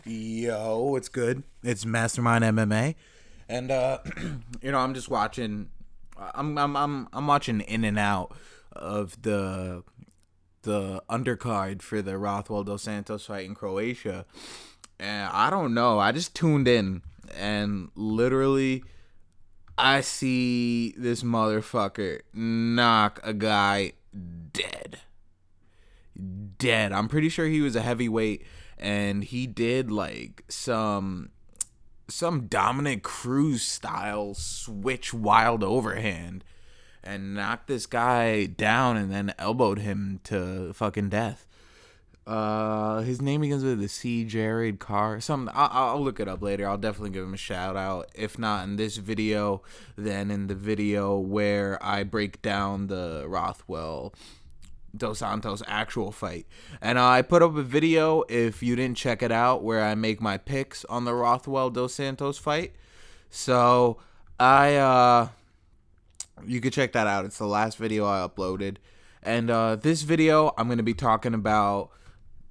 Yo, it's good. It's Mastermind MMA, and I'm just watching. I'm watching in and out of the undercard for the Rothwell Dos Santos fight in Croatia, and I don't know. I just tuned in, and literally, I see this motherfucker knock a guy dead. Dead. I'm pretty sure he was a heavyweight, and he did like some Dominick Cruz style switch wild overhand and knocked this guy down and then elbowed him to fucking death. His name begins with a C. Jared Carr. I'll look it up later. I'll definitely give him a shout out. If not in this video, then in the video where I break down the Rothwell Dos Santos actual fight. And I put up a video, if you didn't check it out, where I make my picks on the Rothwell Dos Santos fight. So you could check that out. It's the last video I uploaded. And this video, I'm going to be talking about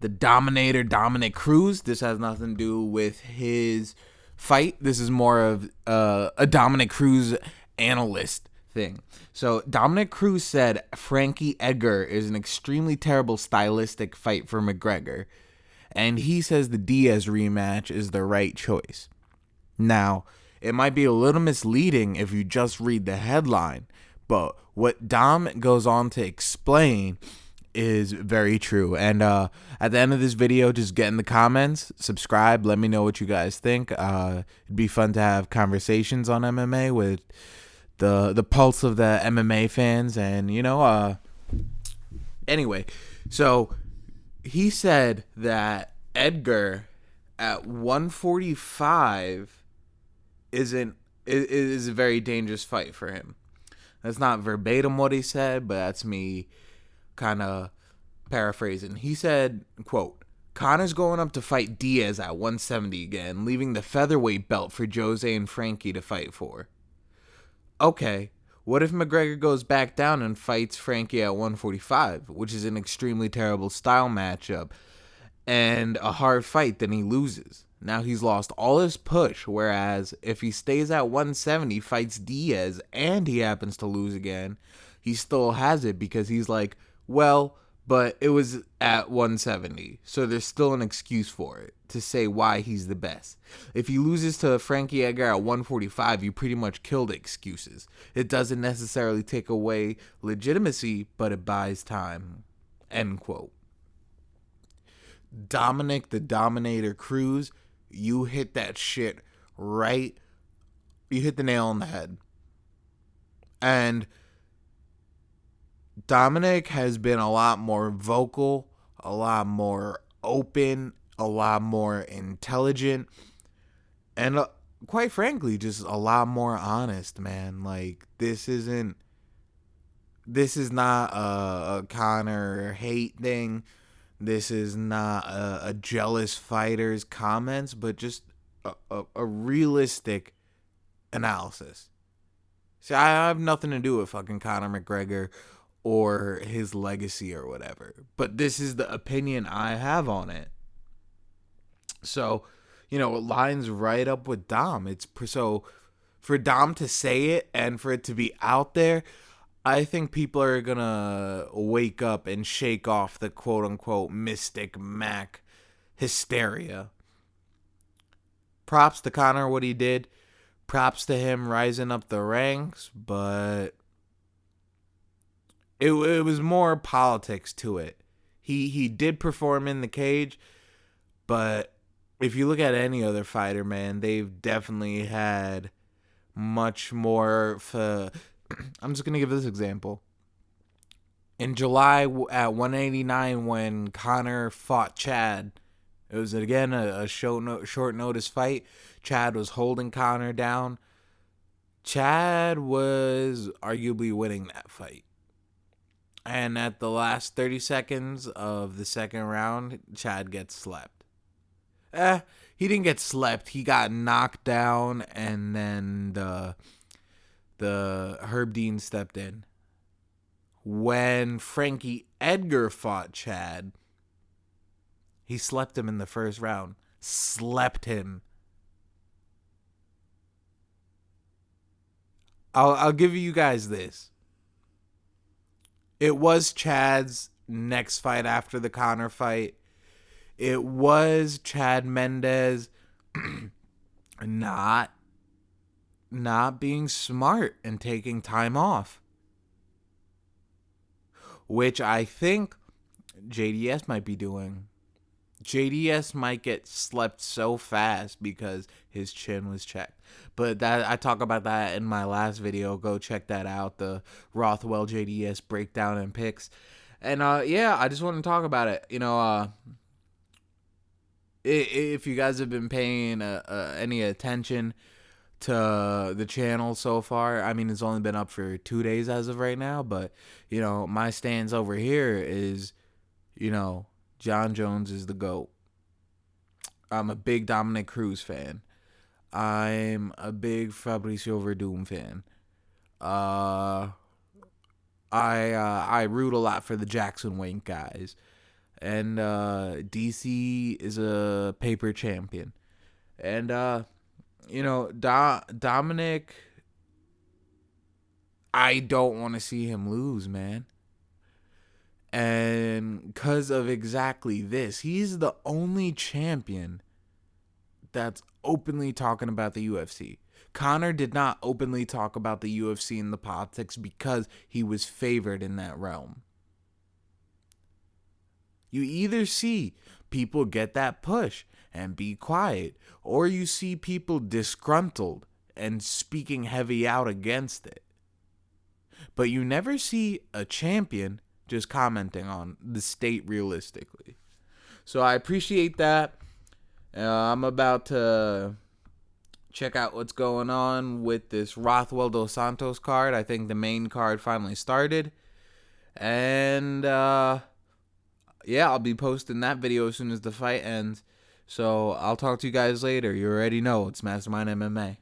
the Dominator Dominick Cruz. This has nothing to do with his fight. This is more of a Dominick Cruz analyst thing. So Dominick Cruz said Frankie Edgar is an extremely terrible stylistic fight for McGregor, and he says the Diaz rematch is the right choice. Now, it might be a little misleading if you just read the headline, but what Dom goes on to explain is very true. And at the end of this video, just get in the comments, subscribe, let me know what you guys think. It'd be fun to have conversations on MMA with the pulse of the MMA fans. And anyway, so he said that Edgar at 145 is a very dangerous fight for him. That's not verbatim what he said, but that's me kind of paraphrasing. He said, quote, Conor's going up to fight Diaz at 170 again, leaving the featherweight belt for Jose and Frankie to fight for. Okay, what if McGregor goes back down and fights Frankie at 145, which is an extremely terrible style matchup and a hard fight, then he loses. Now he's lost all his push, whereas if he stays at 170, fights Diaz, and he happens to lose again, he still has it because he's like, well, but it was at 170, so there's still an excuse for it to say why he's the best. If he loses to Frankie Edgar at 145, you pretty much killed excuses. It doesn't necessarily take away legitimacy, but it buys time. End quote. Dominick the Dominator Cruz, you hit that shit right. You hit the nail on the head. And Dominick has been a lot more vocal, a lot more open, a lot more intelligent, and quite frankly, just a lot more honest, man. Like, this is not a Conor hate thing. This is not a jealous fighter's comments, but just a realistic analysis. See, I have nothing to do with fucking Conor McGregor or his legacy or whatever, but this is the opinion I have on it. So, it lines right up with Dom. So for Dom to say it and for it to be out there, I think people are gonna wake up and shake off the quote-unquote Mystic Mac hysteria. Props to Conor, what he did. Props to him rising up the ranks, but it was more politics to it. He did perform in the cage, but if you look at any other fighter, man, they've definitely had much more. I'm just going to give this example. In July at 189, when Conor fought Chad, it was again a short notice fight. Chad was holding Conor down. Chad was arguably winning that fight. And at the last 30 seconds of the second round, Chad gets slept. He didn't get slept. He got knocked down, and then the Herb Dean stepped in. When Frankie Edgar fought Chad, he slept him in the first round. slept him. I'll give you guys this. It was Chad's next fight after the Conor fight. It was Chad Mendes not being smart and taking time off, which I think JDS might be doing. JDS might get slept so fast because his chin was checked. But that I talk about that in my last video. Go check that out, the Rothwell JDS breakdown and picks. And yeah, I just want to talk about it. If you guys have been paying any attention to the channel so far, I mean, it's only been up for 2 days as of right now, but my stance over here is, John Jones is the GOAT. I'm a big Dominick Cruz fan. I'm a big Fabricio Verdum fan. I root a lot for the Jackson Wink guys. And DC is a paper champion. And Dominic, I don't want to see him lose, man. And because of exactly this, he's the only champion that's openly talking about the UFC. Conor did not openly talk about the UFC and the politics because he was favored in that realm. You either see people get that push and be quiet, or you see people disgruntled and speaking heavy out against it. But you never see a champion just commenting on the state realistically. So I appreciate that. I'm about to check out what's going on with this Rothwell Dos Santos card. I think the main card finally started. And yeah, I'll be posting that video as soon as the fight ends. So I'll talk to you guys later. You already know it's Mastermind MMA.